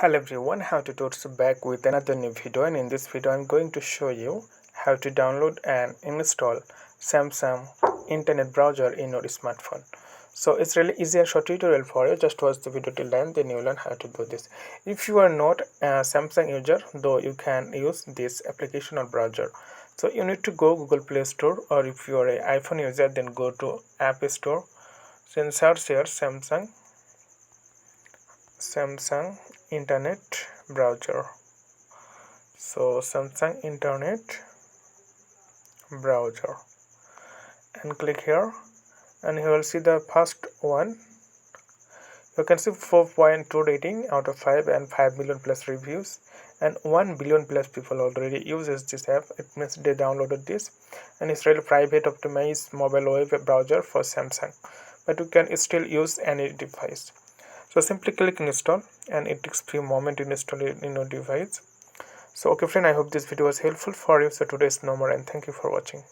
Hello everyone, how to towards back with another new video, and in this video I'm going to show you how to download and install Samsung internet browser in your smartphone. So it's really easy and short tutorial for you. Just watch the video till then, then you will learn how to do this. If you are not a Samsung user, though, you can use this application or browser. So you need to go Google Play Store, or if you are an iPhone user, then go to App Store. Then search here Samsung internet browser. So Samsung internet browser, and click here, and you will see the first one. You can see 4.2 rating out of 5 and 5 million plus reviews, and 1 billion plus people already uses this app. It means they downloaded this, and it's really private optimized mobile web browser for Samsung, but you can still use any device. So simply click install, and it takes few moments to install it in your device. So okay friend, I hope this video was helpful for you. So today is no more, and thank you for watching.